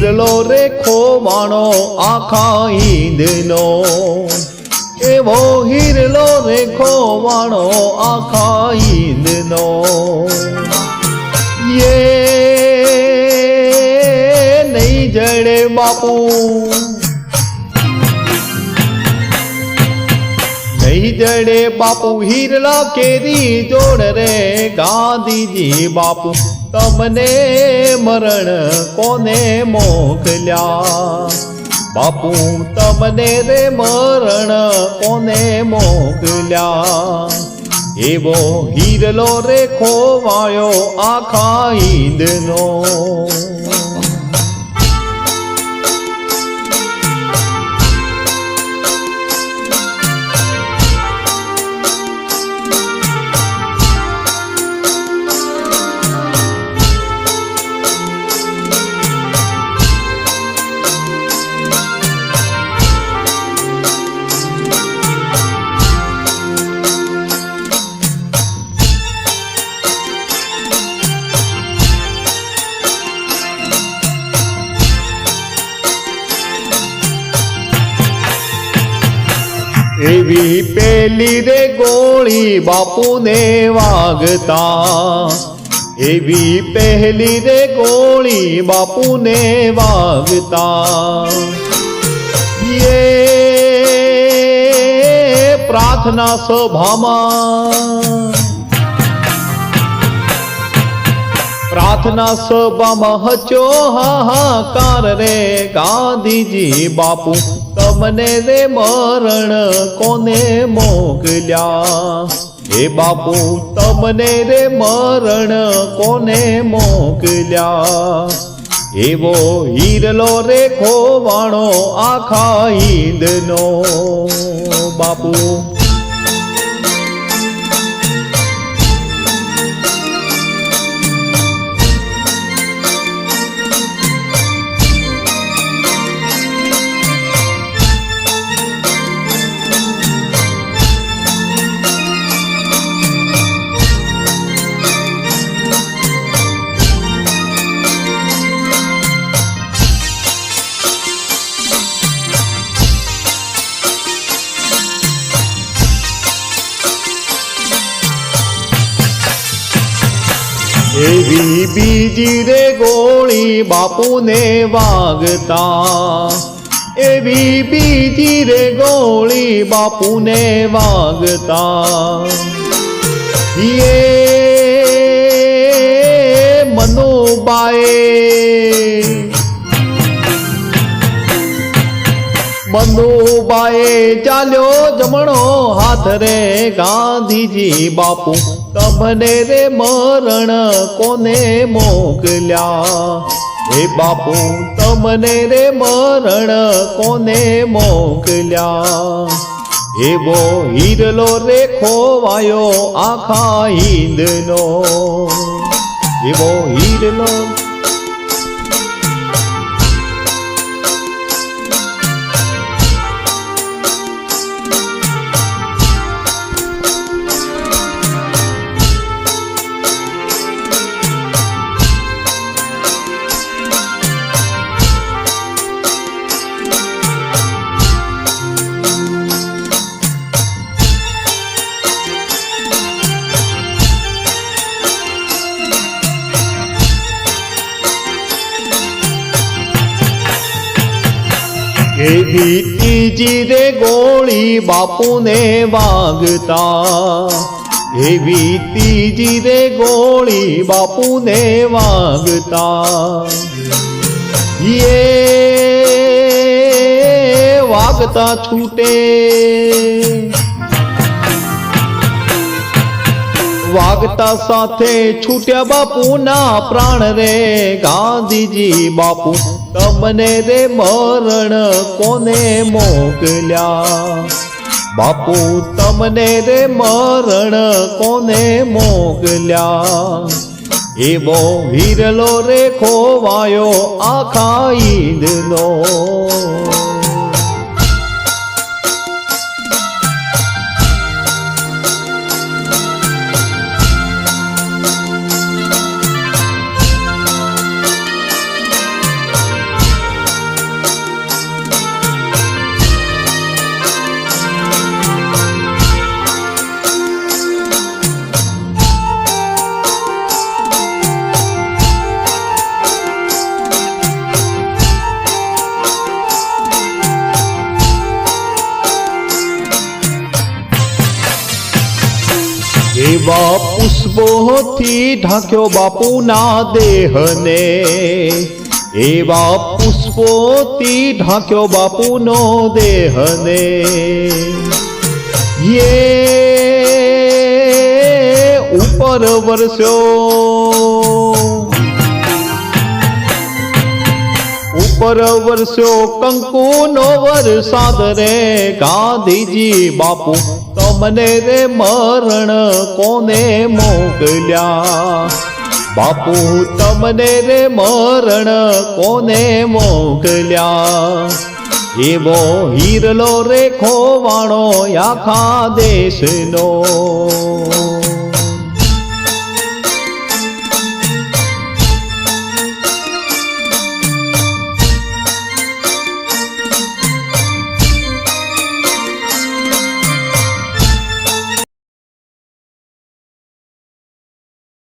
હીરલો રે ખોવાણો આખા ઈંદનો, એવો હીરલો રે ખોવાણો આખા ઈંદનો. નહીં જડે બાપુ, નહીં જડે બાપુ હીરલા કેરી જોડ રે ગાંધીજી બાપુ. તમને મરણ કોને મોકલ્યા બાપુ, તમને રે મરણ કોને મોકલ્યા. એવો હીરલો રે ખોવાયો આખા ઈંદનો. એવી પેલી રે ગોળી બાપુને વાગતા, એવી પહેલી રે ગોળી બાપુને વાગતા. પ્રાર્થના સભામાં, પ્રાર્થના સભામાં હચો હાહાકાર રે ગાંધીજી બાપુ. તમને રે મરણ કોને મોકલ્યા હે બાપુ, તમને રે મરણ કોને મોકલ્યા. એવો હીરલો રે ખોવાણો આખા ઈંદનો બાપુ. એવી બીજી રે ગોળી બાપુને વાગતા, એવી બીજી રે ગોળી બાપુને વાગતા. મનુબાએ ચાલ્યો જમણો હાથ રે ગાંધીજી બાપુ. તમને રે મરણ કોને મોકલ્યા હે બાપુ, તમને રે મરણ કોને મોકલ્યા. એવો હીરલો રે ખોવાયો આખા ઈંદનો, એવો હીરલો. એવી ત્રીજી રે ગોળી બાપુને વાગતા, એવી ત્રીજી રે ગોળી બાપુને વાગતા. વાગતા છૂટે, વાગતા સાથે છૂટ્યા બાપુના પ્રાણ રે ગાંધીજી બાપુ. તમને રે મરણ કોને મોકલ્યા બાપુ, તમને રે મરણ કોને મોકલ્યા. એવો હીરલો રે ખોવાયો આખા ઈંદનો. એવા પુષ્પોથી ઢાંક્યો બાપુના દેહને, એવા પુષ્પોથી ઢાંક્યો બાપુનો દેહને. ઉપર વરસ્યો કંકુનો વરસાદ રે. ગાંધીજી બાપુ તમને રે મરણ કોને મોકલ્યા? બાપુ તમને રે મરણ કોને મોકલ્યા? એવો હીરલો રે ખોવાણો આખા દેશનો.